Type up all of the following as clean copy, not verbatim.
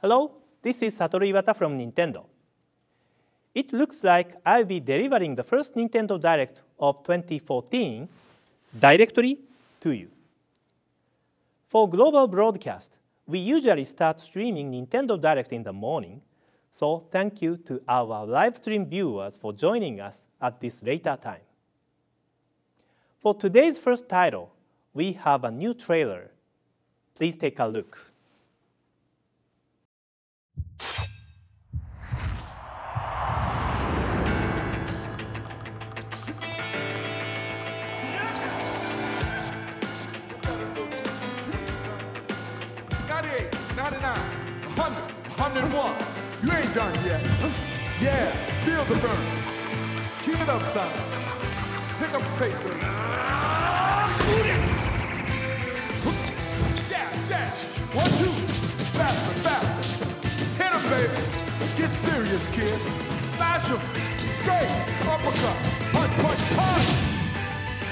Hello, this is Satoru Iwata from Nintendo. It looks like I'll be delivering the first Nintendo Direct of 2014 directly to you. For global broadcast, we usually start streaming Nintendo Direct in the morning, so thank you to our live stream viewers for joining us at this later time. For today's first title, we have a new trailer. Please take a look. You ain't done yet. Yeah, feel the burn. Keep it up, son. Pick up the pace, baby. Jab, jab. 1, 2. Faster, faster. Hit him, baby. Get serious, kid. Smash him. Straight. Uppercut. Punch, punch, punch.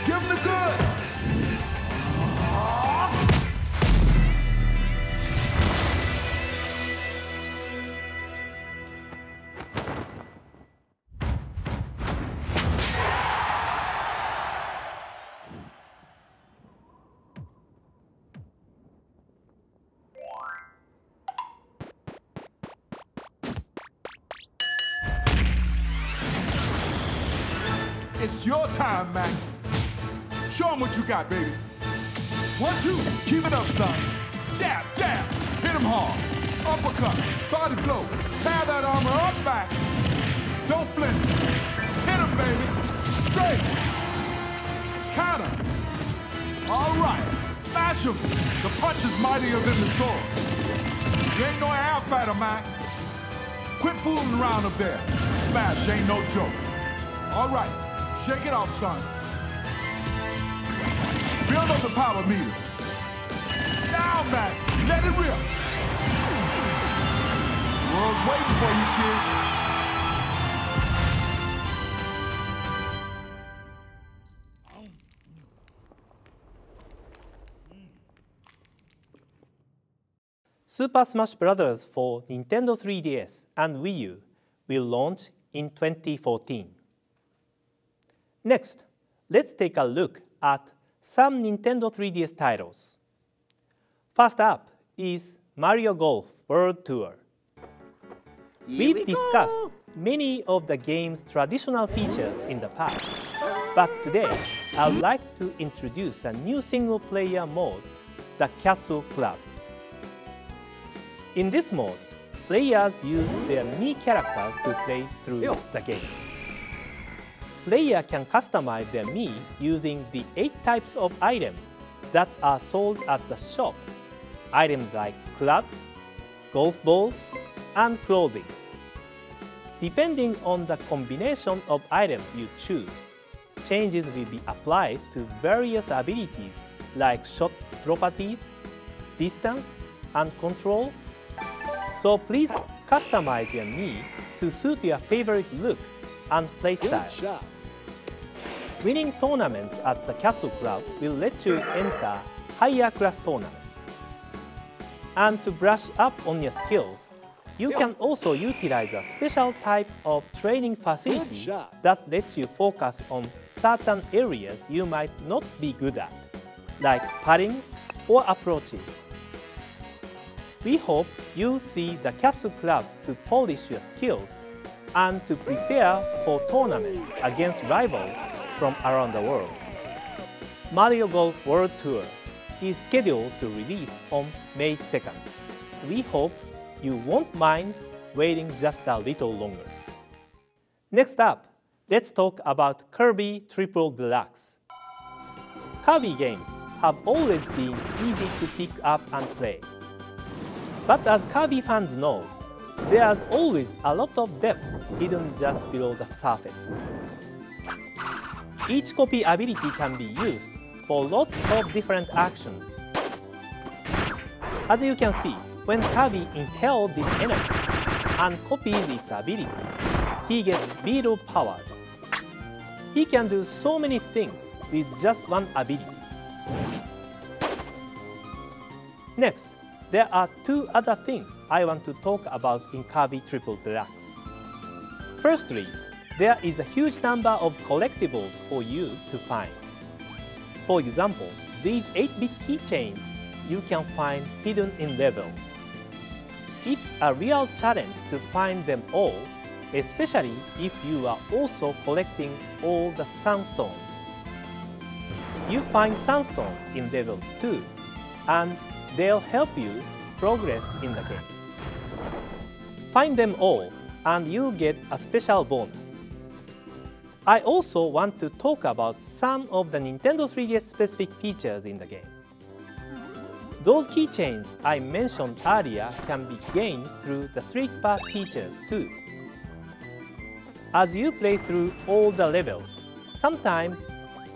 Give him the good. It's your time, Mac. Show him what you got, baby. 1, 2, keep it up, son. Jab, jab, hit him hard. Uppercut, body blow. Tear that armor up back. Don't flinch. Hit him, baby. Straight. Counter. All right, smash him. The punch is mightier than the sword. You ain't no air fighter, Mac. Quit fooling around up there. Smash ain't no joke. All right. Shake it off, son. Build up the power meter. Down, Mac. Let it rip. The world's waiting for you, kid. Super Smash Bros. For Nintendo 3DS and Wii U will launch in 2014. Next, let's take a look at some Nintendo 3DS titles. First up is Mario Golf World Tour. We've discussed many of the game's traditional features in the past, but today I would like to introduce a new single-player mode, the Castle Club. In this mode, players use their Mii characters to play through the game. Player can customize their Mii using the 8 types of items that are sold at the shop. Items like clubs, golf balls, and clothing. Depending on the combination of items you choose, changes will be applied to various abilities like shot properties, distance, and control. So please customize your Mii to suit your favorite look and playstyle. Winning tournaments at the Castle Club will let you enter higher class tournaments. And to brush up on your skills, you can also utilize a special type of training facility that lets you focus on certain areas you might not be good at, like putting or approaches. We hope you'll see the Castle Club to polish your skills and to prepare for tournaments against rivals from around the world. Mario Golf World Tour is scheduled to release on May 2nd. We hope you won't mind waiting just a little longer. Next up, let's talk about Kirby Triple Deluxe. Kirby games have always been easy to pick up and play. But as Kirby fans know, there's always a lot of depth hidden just below the surface. Each copy ability can be used for lots of different actions. As you can see, when Kirby inhales this energy and copies its ability, he gets beetle powers. He can do so many things with just one ability. Next, there are two other things I want to talk about in Kirby Triple Deluxe. Firstly, there is a huge number of collectibles for you to find. For example, these 8-bit keychains you can find hidden in levels. It's a real challenge to find them all, especially if you are also collecting all the sunstones. You find sunstones in levels too, and they'll help you progress in the game. Find them all, and you'll get a special bonus. I also want to talk about some of the Nintendo 3DS specific features in the game. Those keychains I mentioned earlier can be gained through the Street Pass features too. As you play through all the levels, sometimes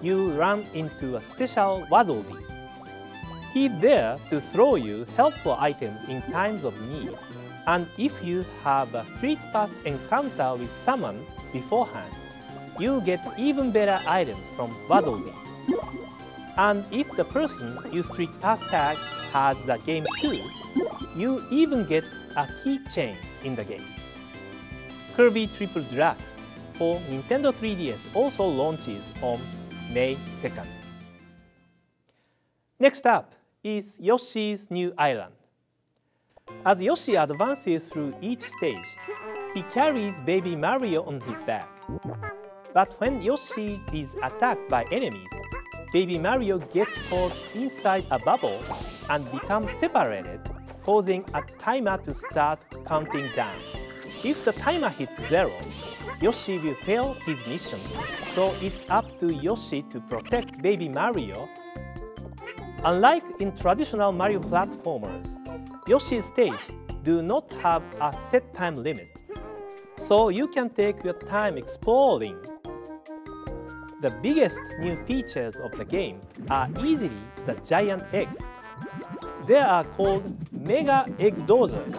you run into a special Waddle Dee. He's there to throw you helpful items in times of need, and if you have a Street Pass encounter with someone beforehand, you'll get even better items from Waddle Dee. And if the person you Street Pass tag has the game too, you even get a keychain in the game. Kirby Triple Deluxe for Nintendo 3DS also launches on May 2nd. Next up is Yoshi's New Island. As Yoshi advances through each stage, he carries Baby Mario on his back. But when Yoshi is attacked by enemies, Baby Mario gets caught inside a bubble and becomes separated, causing a timer to start counting down. If the timer hits 0, Yoshi will fail his mission, so it's up to Yoshi to protect Baby Mario. Unlike in traditional Mario platformers, Yoshi's stage do not have a set time limit, so you can take your time exploring. The biggest new features of the game are easily the giant eggs. They are called Mega Egg Dozers,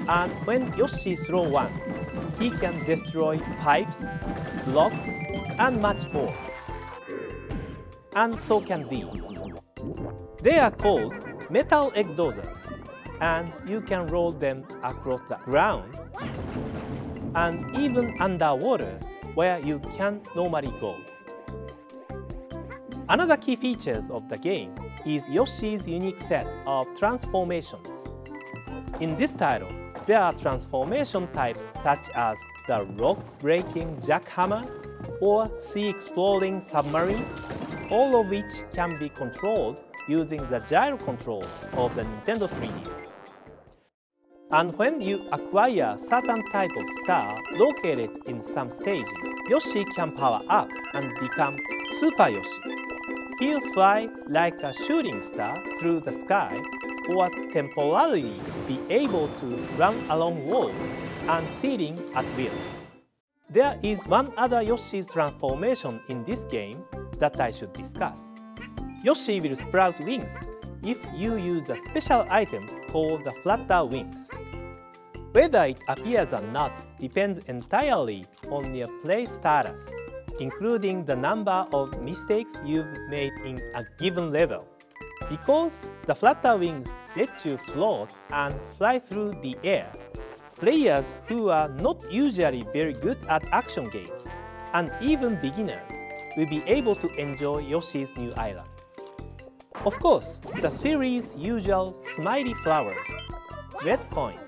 and when Yoshi throws one, he can destroy pipes, blocks, and much more. And so can these. They are called Metal Egg Dozers, and you can roll them across the ground and even underwater where you can't normally go. Another key feature of the game is Yoshi's unique set of transformations. In this title, there are transformation types such as the rock-breaking jackhammer or sea-exploring submarine, all of which can be controlled using the gyro controls of the Nintendo 3DS. And when you acquire a certain type of star located in some stages, Yoshi can power up and become Super Yoshi. He'll fly like a shooting star through the sky, or temporarily be able to run along walls and ceiling at will. There is one other Yoshi's transformation in this game that I should discuss. Yoshi will sprout wings if you use a special item called the Flutter Wings. Whether it appears or not depends entirely on your play status, including the number of mistakes you've made in a given level. Because the Flutter Wings let you float and fly through the air, players who are not usually very good at action games, and even beginners, will be able to enjoy Yoshi's New Island. Of course, the series' usual smiley flowers, red coins,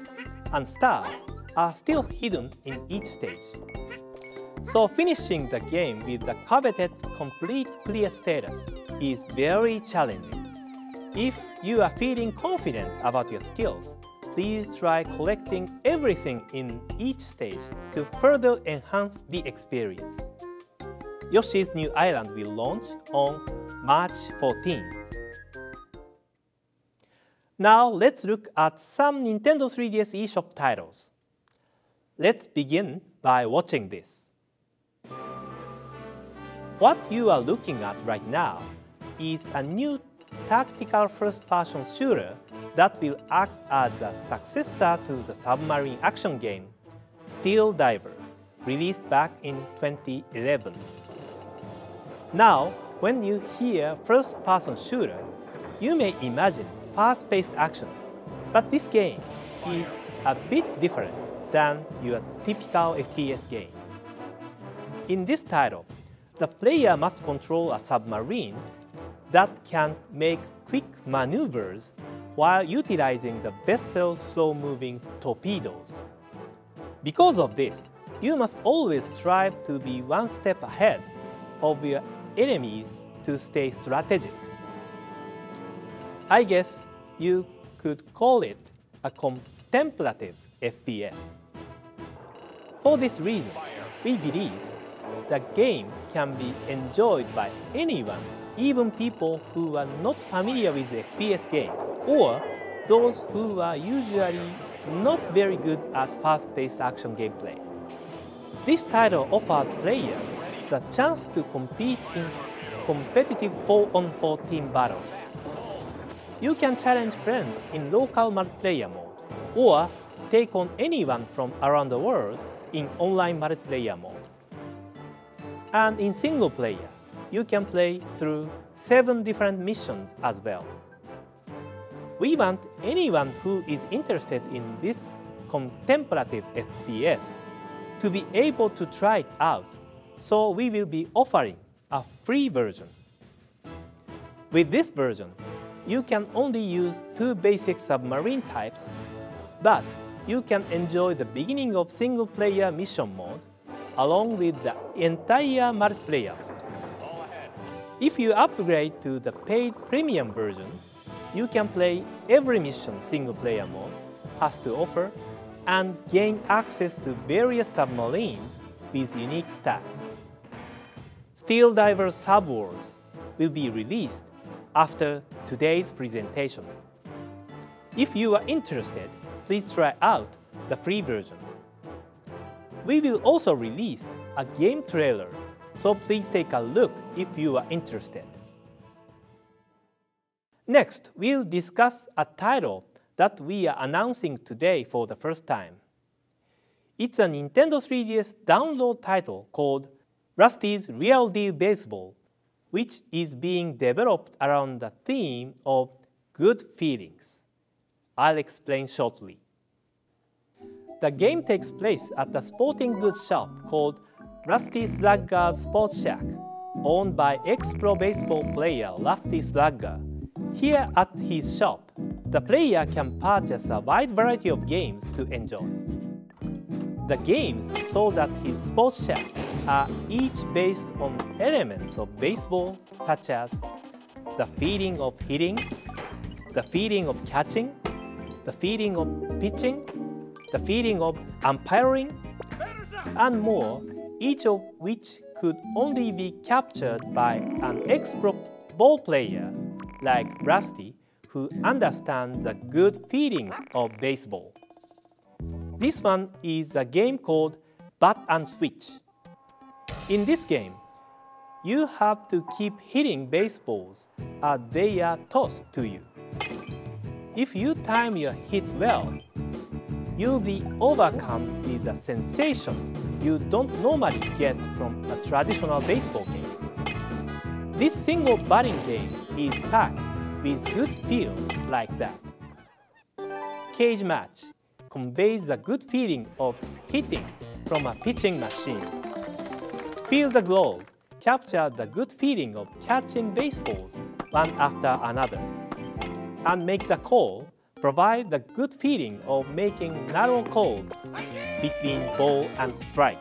and stars are still hidden in each stage. So finishing the game with the coveted complete clear status is very challenging. If you are feeling confident about your skills, please try collecting everything in each stage to further enhance the experience. Yoshi's New Island will launch on March 14th. Now let's look at some Nintendo 3DS eShop titles. Let's begin by watching this. What you are looking at right now is a new tactical first-person shooter that will act as a successor to the submarine action game Steel Diver, released back in 2011. Now, when you hear first-person shooter, you may imagine fast-paced action, But this game is a bit different than your typical FPS game. In this title, the player must control a submarine that can make quick maneuvers while utilizing the vessel's slow-moving torpedoes. Because of this, you must always strive to be one step ahead of your enemies to stay strategic. I guess you could call it a contemplative FPS. For this reason, we believe the game can be enjoyed by anyone, even people who are not familiar with the FPS game, or those who are usually not very good at fast-paced action gameplay. This title offers players the chance to compete in competitive 4-on-4 team battles. You can challenge friends in local multiplayer mode, or take on anyone from around the world in online multiplayer mode. And in single player, you can play through 7 different missions as well. We want anyone who is interested in this contemplative FPS to be able to try it out, so we will be offering a free version. With this version, you can only use 2 basic submarine types, but you can enjoy the beginning of single-player mission mode along with the entire multiplayer mode. If you upgrade to the paid premium version, you can play every mission single-player mode has to offer and gain access to various submarines with unique stats. Steel Diver Subwars will be released after today's presentation. If you are interested, please try out the free version. We will also release a game trailer, so please take a look if you are interested. Next, we'll discuss a title that we are announcing today for the first time. It's a Nintendo 3DS download title called Rusty's Real Deal Baseball, which is being developed around the theme of good feelings. I'll explain shortly. The game takes place at a sporting goods shop called Rusty Slugger's Sports Shack, owned by ex-pro baseball player Rusty Slugger. Here at his shop, the player can purchase a wide variety of games to enjoy. The games sold at his sports shack are each based on elements of baseball, such as the feeling of hitting, the feeling of catching, the feeling of pitching, the feeling of umpiring, and more, each of which could only be captured by an ex-pro ball player like Rusty, who understands the good feeling of baseball. This one is a game called Bat and Switch. In this game, you have to keep hitting baseballs as they are tossed to you. If you time your hits well, you'll be overcome with a sensation you don't normally get from a traditional baseball game. This single batting game is packed with good feels like that. Cage Match conveys the good feeling of hitting from a pitching machine. Feel the Glove captures the good feeling of catching baseballs one after another. And Make the Call provide the good feeling of making narrow calls between ball and strike.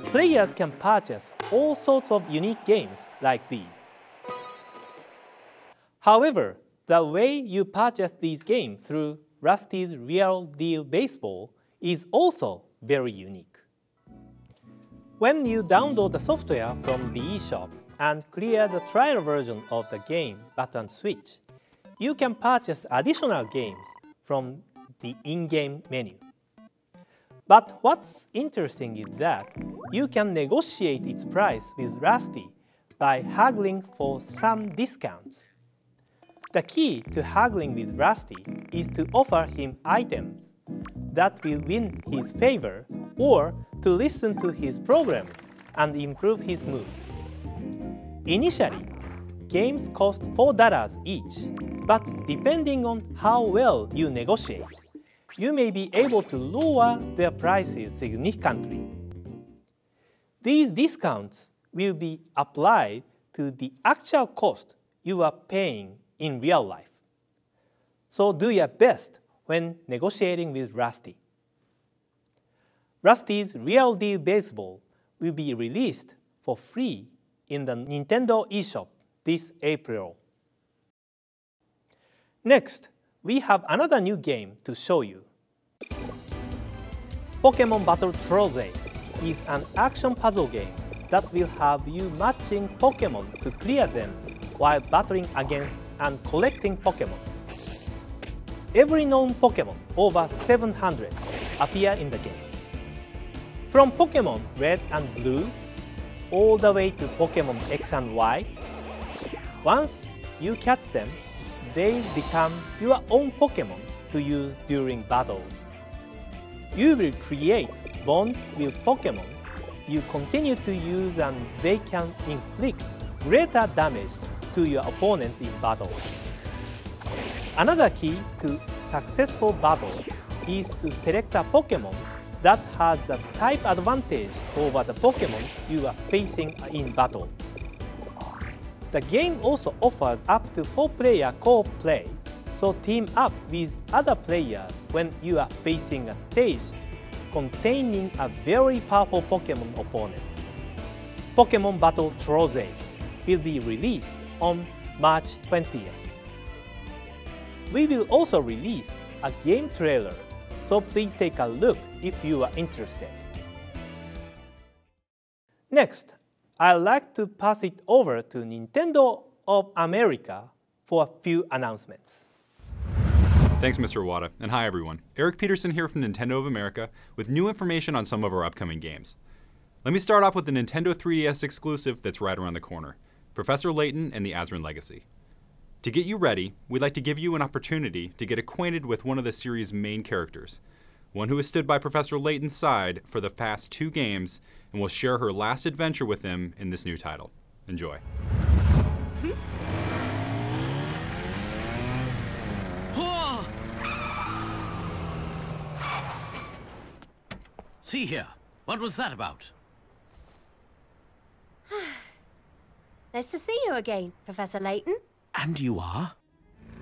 Players can purchase all sorts of unique games like these. However, the way you purchase these games through Rusty's Real Deal Baseball is also very unique. When you download the software from the eShop and clear the trial version of the game Bat and Switch, you can purchase additional games from the in-game menu. But what's interesting is that you can negotiate its price with Rusty by haggling for some discounts. The key to haggling with Rusty is to offer him items that will win his favor or to listen to his programs and improve his mood. Initially, games cost $4 each, But depending on how well you negotiate, you may be able to lower their prices significantly. These discounts will be applied to the actual cost you are paying in real life. So do your best when negotiating with Rusty. Rusty's Real Deal Baseball will be released for free in the Nintendo eShop this April. Next, we have another new game to show you. Pokemon Battle Trolley is an action puzzle game that will have you matching Pokemon to clear them while battling against and collecting Pokemon. Every known Pokemon, over 700, appear in the game. From Pokemon Red and Blue, all the way to Pokemon X and Y, once you catch them, they become your own Pokemon to use during battles. You will create bonds with Pokemon you continue to use, and they can inflict greater damage to your opponents in battle. Another key to successful battle is to select a Pokemon that has a type advantage over the Pokemon you are facing in battle. The game also offers up to 4-player co-op play, so team up with other players when you are facing a stage containing a very powerful Pokemon opponent. Pokemon Battle Trolley will be released on March 20th. We will also release a game trailer, so please take a look if you are interested. Next, I'd like to pass it over to Nintendo of America for a few announcements. Thanks, Mr. Iwata, and hi everyone. Eric Peterson here from Nintendo of America with new information on some of our upcoming games. Let me start off with the Nintendo 3DS exclusive that's right around the corner, Professor Layton and the Azran Legacy. To get you ready, we'd like to give you an opportunity to get acquainted with one of the series' main characters, one who has stood by Professor Layton's side for the past 2 games and will share her last adventure with him in this new title. Enjoy. See here, what was that about? Nice to see you again, Professor Layton. And you are?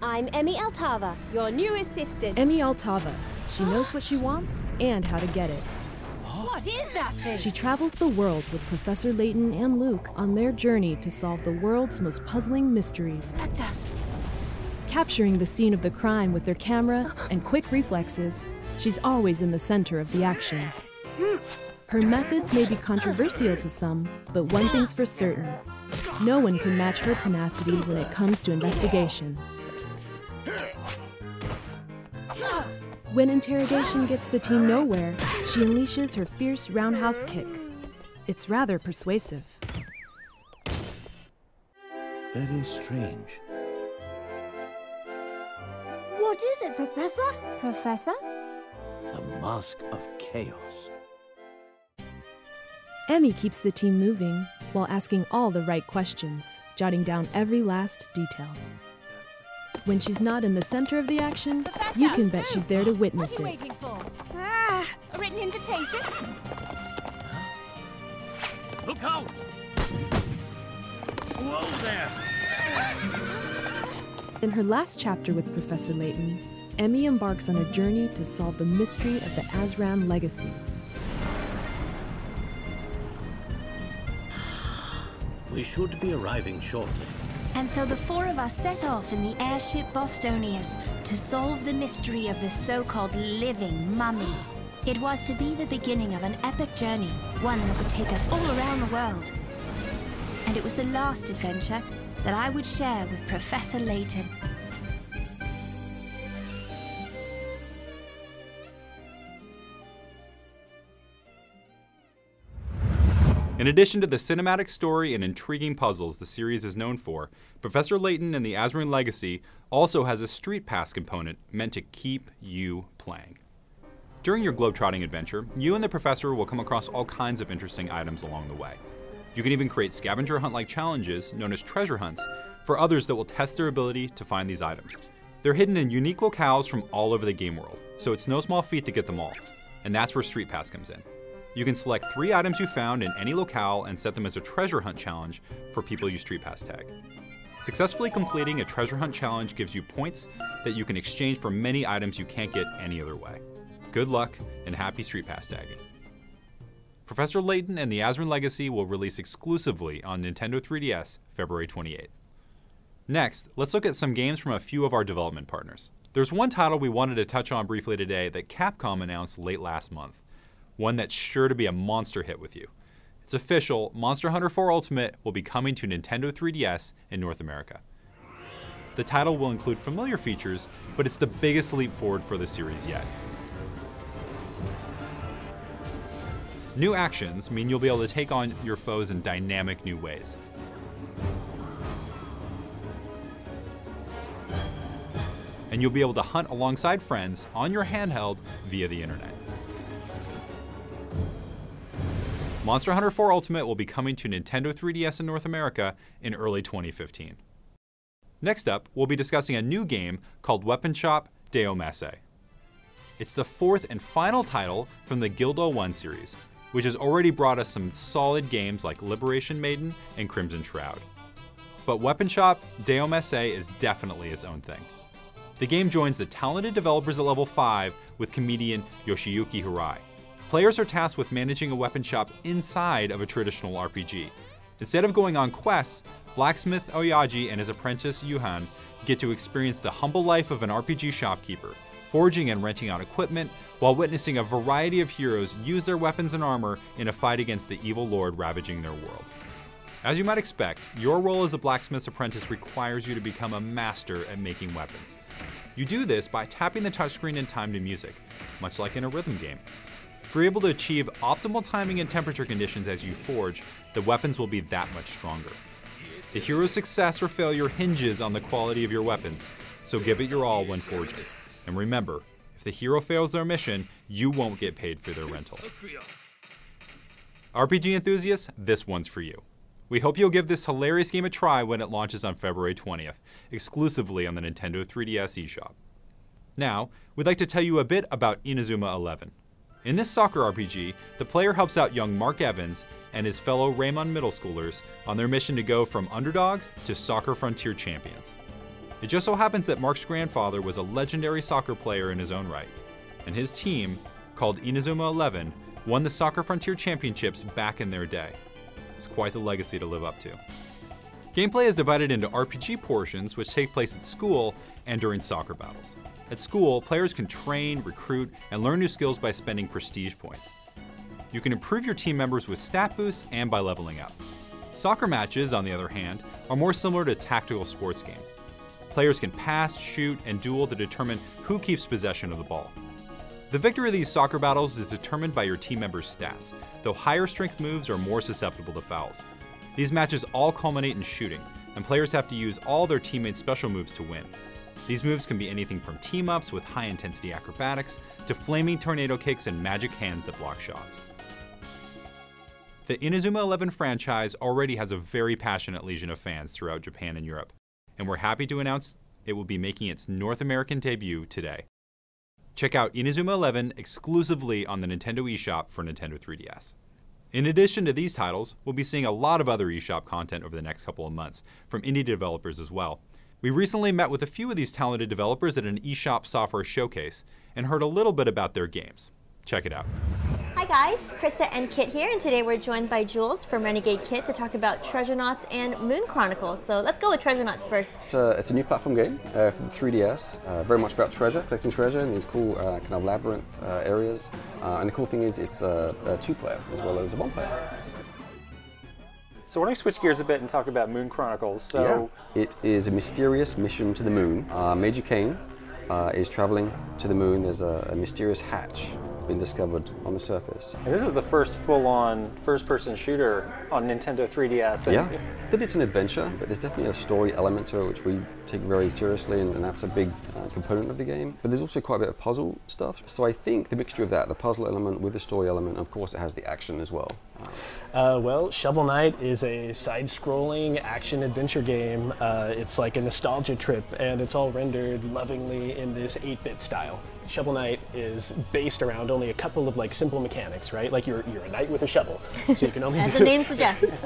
I'm Emmy Altava, your new assistant. Emmy Altava. She knows what she wants and how to get it. What is that thing? She travels the world with Professor Layton and Luke on their journey to solve the world's most puzzling mysteries. Inspector. Capturing the scene of the crime with their camera and quick reflexes, she's always in the center of the action. Her methods may be controversial to some, but one thing's for certain. No one can match her tenacity when it comes to investigation. When interrogation gets the team nowhere, she unleashes her fierce roundhouse kick. It's rather persuasive. Very strange. What is it, Professor? Professor? The Mask of Chaos. Emmy keeps the team moving while asking all the right questions, jotting down every last detail. When she's not in the center of the action, Professor, you can bet she's there to witness what are you it. waiting for? A written invitation? Look out! Whoa there! In her last chapter with Professor Layton, Emmy embarks on a journey to solve the mystery of the Azran Legacy. We should be arriving shortly. And so the 4 of us set off in the airship Bostonius to solve the mystery of the so-called living mummy. It was to be the beginning of an epic journey, one that would take us all around the world. And it was the last adventure that I would share with Professor Layton. In addition to the cinematic story and intriguing puzzles the series is known for, Professor Layton and the Azran Legacy also has a Street Pass component meant to keep you playing. During your globetrotting adventure, you and the professor will come across all kinds of interesting items along the way. You can even create scavenger hunt-like challenges, known as treasure hunts, for others that will test their ability to find these items. They're hidden in unique locales from all over the game world, so it's no small feat to get them all. And that's where Street Pass comes in. You can select 3 items you found in any locale and set them as a treasure hunt challenge for people you Street Pass tag. Successfully completing a treasure hunt challenge gives you points that you can exchange for many items you can't get any other way. Good luck and happy Street Pass tagging. Professor Layton and the Azran Legacy will release exclusively on Nintendo 3DS February 28th. Next, let's look at some games from a few of our development partners. There's one title we wanted to touch on briefly today that Capcom announced late last month, one that's sure to be a monster hit with you. It's official, Monster Hunter 4 Ultimate will be coming to Nintendo 3DS in North America. The title will include familiar features, but it's the biggest leap forward for the series yet. New actions mean you'll be able to take on your foes in dynamic new ways. And you'll be able to hunt alongside friends on your handheld via the internet. Monster Hunter 4 Ultimate will be coming to Nintendo 3DS in North America in early 2015. Next up, we'll be discussing a new game called Weapon Shop Deo Masse. It's the 4th and final title from the Guild 1 series, which has already brought us some solid games like Liberation Maiden and Crimson Shroud. But Weapon Shop Deo Masse is definitely its own thing. The game joins the talented developers at level 5 with comedian Yoshiyuki Hirai. Players are tasked with managing a weapon shop inside of a traditional RPG. Instead of going on quests, blacksmith Oyaji and his apprentice Yuhan get to experience the humble life of an RPG shopkeeper, forging and renting out equipment while witnessing a variety of heroes use their weapons and armor in a fight against the evil lord ravaging their world. As you might expect, your role as a blacksmith's apprentice requires you to become a master at making weapons. You do this by tapping the touchscreen in time to music, much like in a rhythm game. If you're able to achieve optimal timing and temperature conditions as you forge, the weapons will be that much stronger. The hero's success or failure hinges on the quality of your weapons, so give it your all when forging. And remember, if the hero fails their mission, you won't get paid for their rental. RPG enthusiasts, this one's for you. We hope you'll give this hilarious game a try when it launches on February 20th, exclusively on the Nintendo 3DS eShop. Now, we'd like to tell you a bit about Inazuma 11. In this soccer RPG, the player helps out young Mark Evans and his fellow Raymond middle schoolers on their mission to go from underdogs to soccer frontier champions. It just so happens that Mark's grandfather was a legendary soccer player in his own right, and his team, called Inazuma 11, won the Soccer Frontier Championships back in their day. It's quite the legacy to live up to. Gameplay is divided into RPG portions which take place at school and during soccer battles. At school, players can train, recruit, and learn new skills by spending prestige points. You can improve your team members with stat boosts and by leveling up. Soccer matches, on the other hand, are more similar to a tactical sports game. Players can pass, shoot, and duel to determine who keeps possession of the ball. The victory of these soccer battles is determined by your team members' stats, though higher strength moves are more susceptible to fouls. These matches all culminate in shooting, and players have to use all their teammates' special moves to win. These moves can be anything from team-ups with high-intensity acrobatics to flaming tornado kicks and magic hands that block shots. The Inazuma 11 franchise already has a very passionate legion of fans throughout Japan and Europe, and we're happy to announce it will be making its North American debut today. Check out Inazuma 11 exclusively on the Nintendo eShop for Nintendo 3DS. In addition to these titles, we'll be seeing a lot of other eShop content over the next couple of months, from indie developers as well. We recently met with a few of these talented developers at an eShop software showcase and heard a little bit about their games. Check it out. Hi guys, Krista and Kit here, and today we're joined by Jules from Renegade Kit to talk about Treasure Knots and Moon Chronicles. So let's go with Treasure Knots first. It's a new platform game for the 3DS, very much about treasure, collecting treasure in these cool kind of labyrinth areas. And the cool thing is it's a 2-player as well as a 1-player. So why don't we switch gears a bit and talk about Moon Chronicles? Yeah. It is a mysterious mission to the moon. Major Kane is traveling to the moon. There's a mysterious hatch been discovered on the surface. And this is the first full-on first-person shooter on Nintendo 3DS. Yeah, that it's an adventure, but there's definitely a story element to it which we take very seriously, and that's a big component of the game. But there's also quite a bit of puzzle stuff. So I think the mixture of that, the puzzle element with the story element, of course it has the action as well. Well, Shovel Knight is a side-scrolling action-adventure game. It's like a nostalgia trip, and it's all rendered lovingly in this 8-bit style. Shovel Knight is based around only a couple of like simple mechanics, right? Like you're a knight with a shovel, so you can only as the name suggests.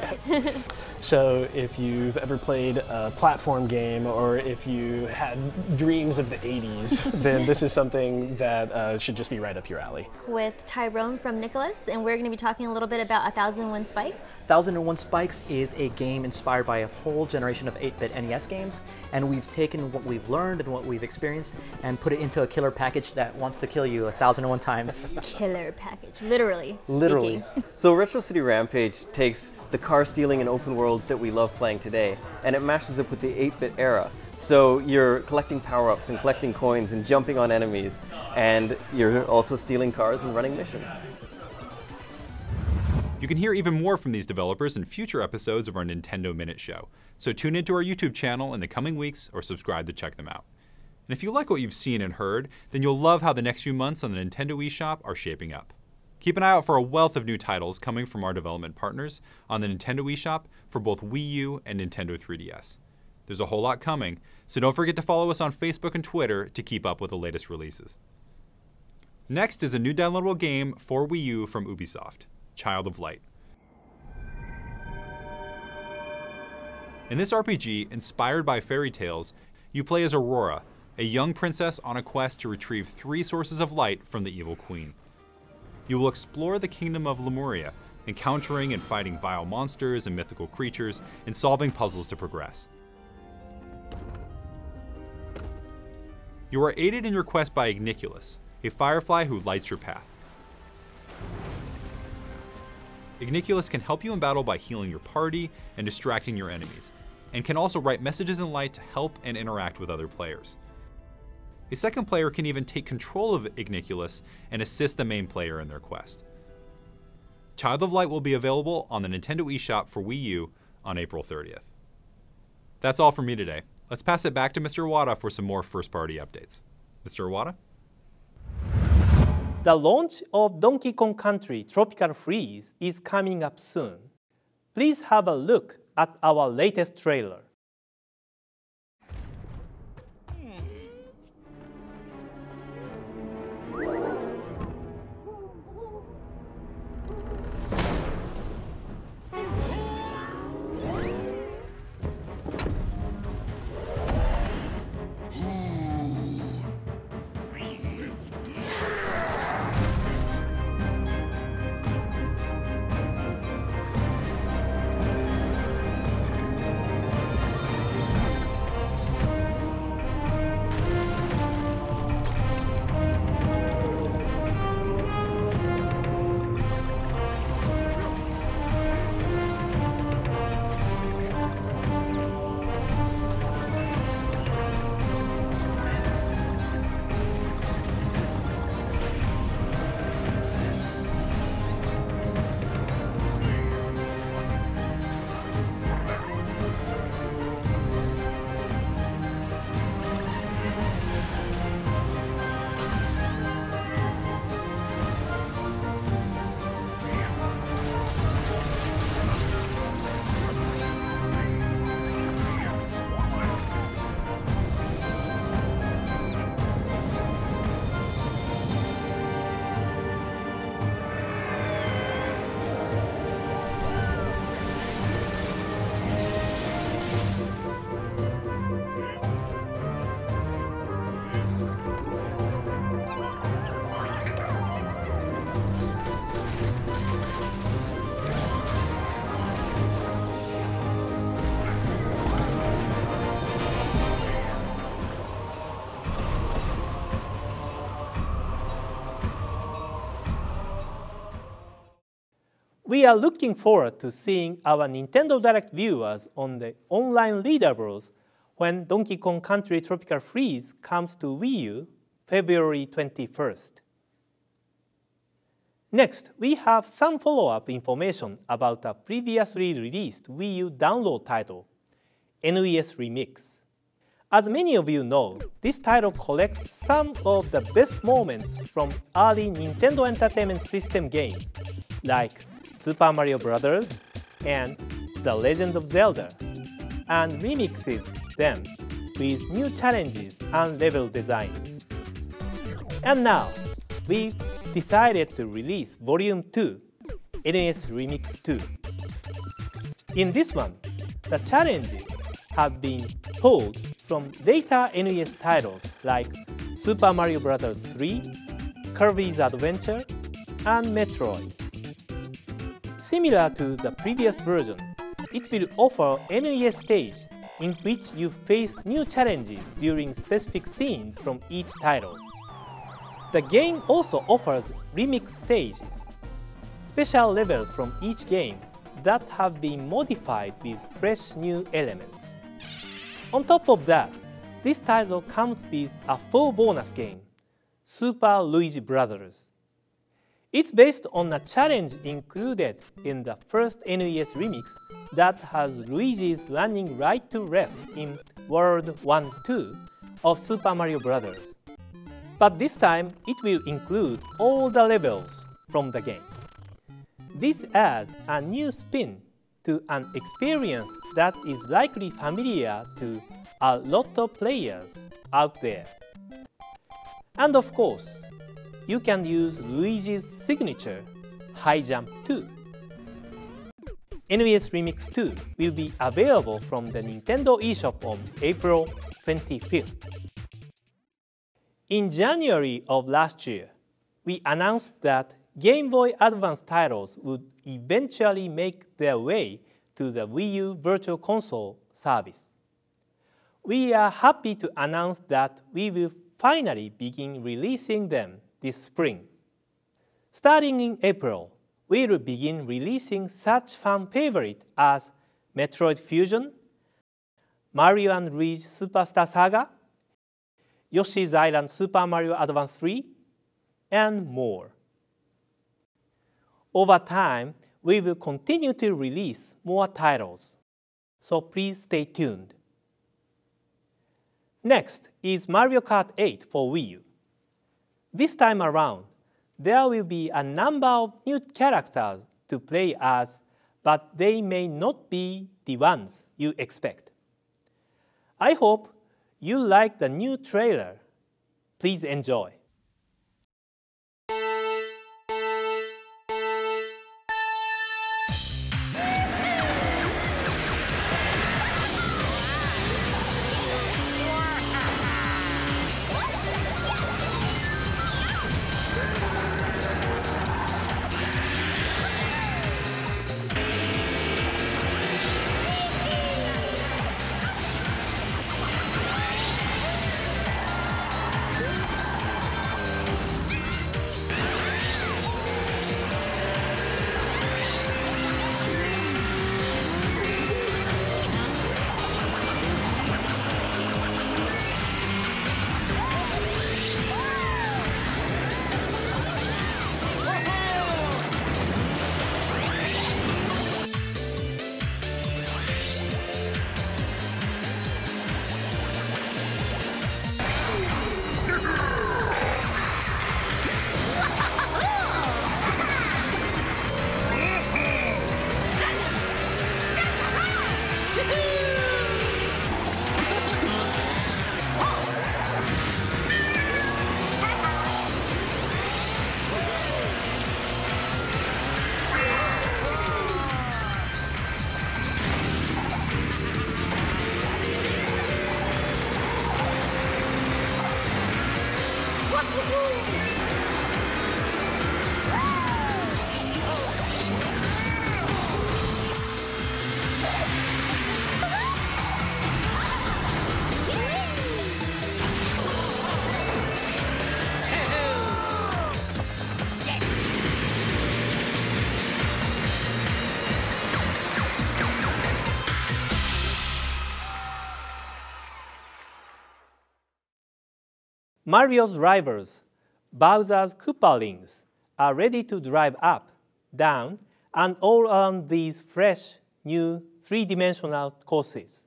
So if you've ever played a platform game, or if you had dreams of the 80s, then this is something that should just be right up your alley. With Tyrone from Nicholas, and we're going to be talking a little bit about 1001 Spikes. 1001 Spikes is a game inspired by a whole generation of 8-bit NES games, and we've taken what we've learned and what we've experienced and put it into a killer package that wants to kill you 1001 times. Killer package, literally. Literally. So Retro City Rampage takes the car stealing and open worlds that we love playing today, and it matches up with the 8-bit era. So you're collecting power-ups and collecting coins and jumping on enemies, and you're also stealing cars and running missions. You can hear even more from these developers in future episodes of our Nintendo Minute Show, so tune into our YouTube channel in the coming weeks or subscribe to check them out. And if you like what you've seen and heard, then you'll love how the next few months on the Nintendo eShop are shaping up. Keep an eye out for a wealth of new titles coming from our development partners on the Nintendo eShop for both Wii U and Nintendo 3DS. There's a whole lot coming, so don't forget to follow us on Facebook and Twitter to keep up with the latest releases. Next is a new downloadable game for Wii U from Ubisoft, Child of Light. In this RPG, inspired by fairy tales, you play as Aurora, a young princess on a quest to retrieve 3 sources of light from the evil queen. You will explore the kingdom of Lemuria, encountering and fighting vile monsters and mythical creatures, and solving puzzles to progress. You are aided in your quest by Igniculus, a firefly who lights your path. Igniculus can help you in battle by healing your party and distracting your enemies, and can also write messages in light to help and interact with other players. A second player can even take control of Igniculus and assist the main player in their quest. Child of Light will be available on the Nintendo eShop for Wii U on April 30th. That's all from me today. Let's pass it back to Mr. Iwata for some more first-party updates. Mr. Iwata? The launch of Donkey Kong Country Tropical Freeze is coming up soon. Please have a look at our latest trailer. We are looking forward to seeing our Nintendo Direct viewers on the online leaderboards when Donkey Kong Country Tropical Freeze comes to Wii U February 21st. Next, we have some follow-up information about a previously released Wii U download title, NES Remix. As many of you know, this title collects some of the best moments from early Nintendo Entertainment System games, like Super Mario Bros. And The Legend of Zelda, and remixes them with new challenges and level designs. And now, we decided to release Volume 2, NES Remix 2. In this one, the challenges have been pulled from later NES titles like Super Mario Bros. 3, Kirby's Adventure, and Metroid. Similar to the previous version, it will offer NES stage in which you face new challenges during specific scenes from each title. The game also offers remix stages, special levels from each game that have been modified with fresh new elements. On top of that, this title comes with a full bonus game, Super Luigi Brothers. It's based on a challenge included in the first NES remix that has Luigi's running right to left in World 1-2 of Super Mario Bros. But this time, it will include all the levels from the game. This adds a new spin to an experience that is likely familiar to a lot of players out there. And of course, you can use Luigi's signature high jump too. NES Remix 2 will be available from the Nintendo eShop on April 25th. In January of last year, we announced that Game Boy Advance titles would eventually make their way to the Wii U Virtual Console service. We are happy to announce that we will finally begin releasing them this spring. Starting in April, we will begin releasing such fan favorites as Metroid Fusion, Mario & Luigi Superstar Saga, Yoshi's Island Super Mario Advance 3, and more. Over time, we will continue to release more titles, so please stay tuned. Next is Mario Kart 8 for Wii U. This time around, there will be a number of new characters to play as, but they may not be the ones you expect. I hope you like the new trailer. Please enjoy. Mario's rivals, Bowser's Koopalings, are ready to drive up, down, and all around these fresh, new three-dimensional courses.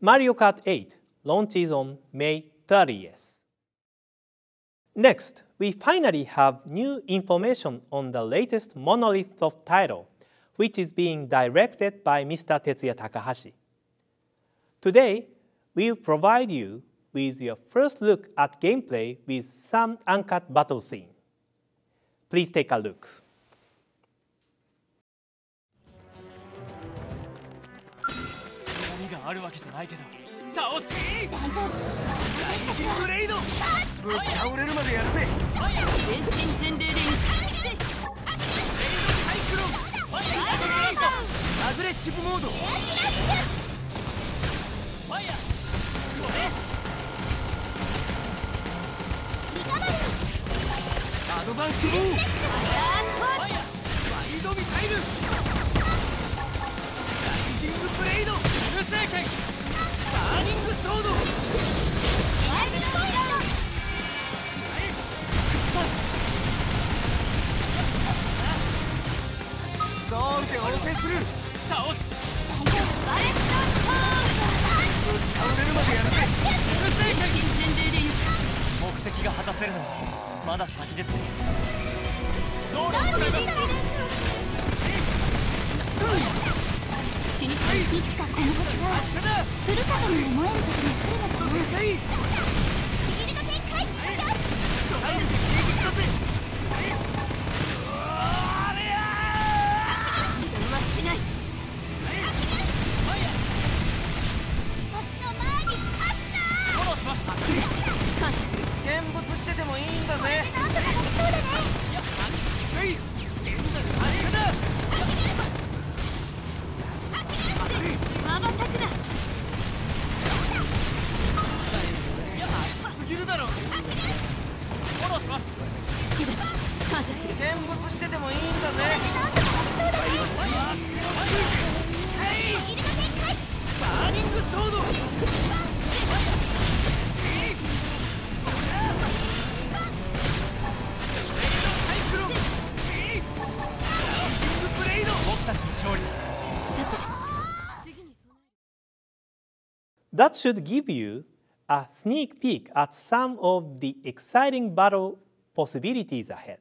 Mario Kart 8 launches on May 30th. Next, we finally have new information on the latest Monolith Soft title, which is being directed by Mr. Tetsuya Takahashi. Today, we'll provide you with your first look at gameplay with some uncut battle scene. Please take a look. That should give you a sneak peek at some of the exciting battle possibilities ahead.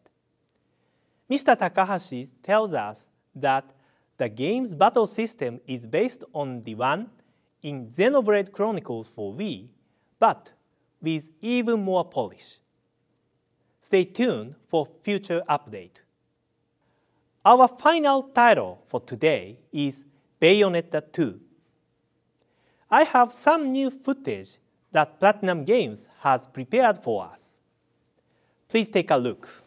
Mr. Takahashi tells us that the game's battle system is based on the one in Xenoblade Chronicles for Wii, but with even more polish. Stay tuned for future update. Our final title for today is Bayonetta 2. I have some new footage that Platinum Games has prepared for us. Please take a look.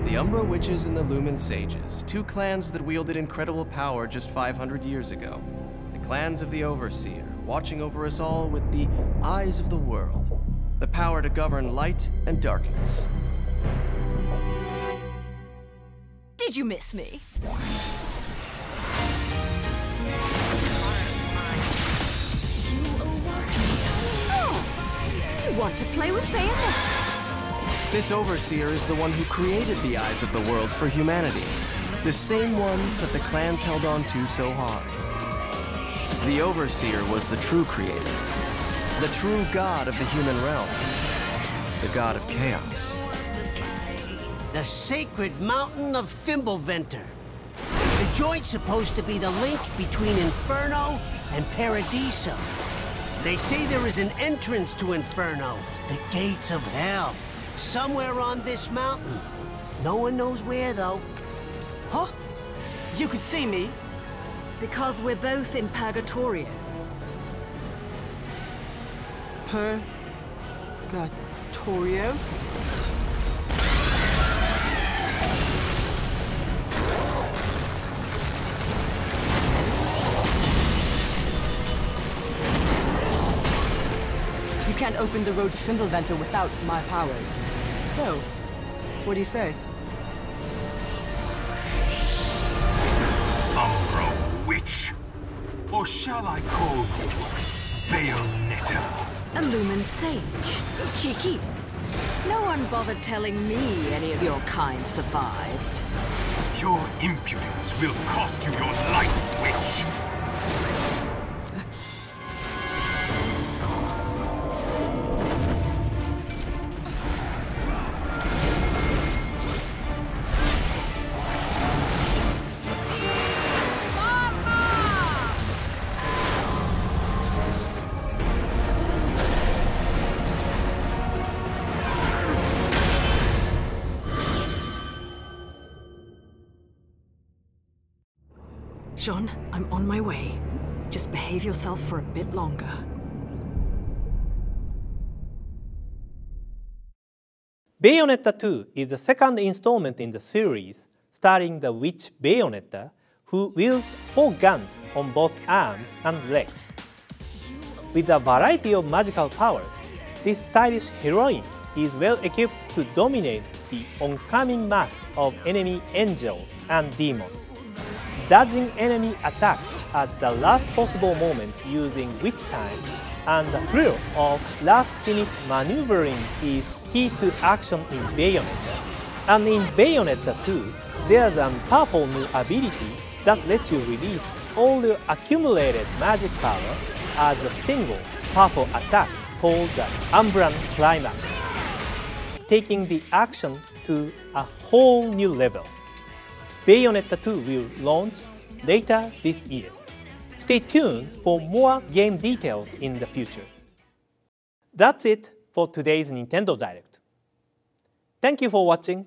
The Umbra Witches and the Lumen Sages, two clans that wielded incredible power just 500 years ago. The clans of the Overseer, watching over us all with the eyes of the world. The power to govern light and darkness. Did you miss me? Oh, you want to play with Bayonetta? This Overseer is the one who created the eyes of the world for humanity. The same ones that the clans held on to so hard. The Overseer was the true creator. The true god of the human realm. The god of chaos. The sacred mountain of Fimbulventer. The joint's supposed to be the link between Inferno and Paradiso. They say there is an entrance to Inferno, the gates of hell, somewhere on this mountain. No one knows where, though. Huh? You could see me? Because we're both in Purgatorio. Purgatorio? You can't open the road to Fimbulventer without my powers. So, what do you say? Umbra Witch? Or shall I call you Bayonetta? A Lumen Sage. Cheeky. No one bothered telling me any of your kind survived. Your impudence will cost you your life, witch! Jean, I'm on my way. Just behave yourself for a bit longer. Bayonetta 2 is the second installment in the series, starring the witch Bayonetta, who wields 4 guns on both arms and legs. With a variety of magical powers, this stylish heroine is well equipped to dominate the oncoming mass of enemy angels and demons. Dodging enemy attacks at the last possible moment using witch time and the thrill of last-minute maneuvering is key to action in Bayonetta. And in Bayonetta 2, there's a powerful new ability that lets you release all your accumulated magic power as a single powerful attack called the Umbran Climax, taking the action to a whole new level. Bayonetta 2 will launch later this year. Stay tuned for more game details in the future. That's it for today's Nintendo Direct. Thank you for watching.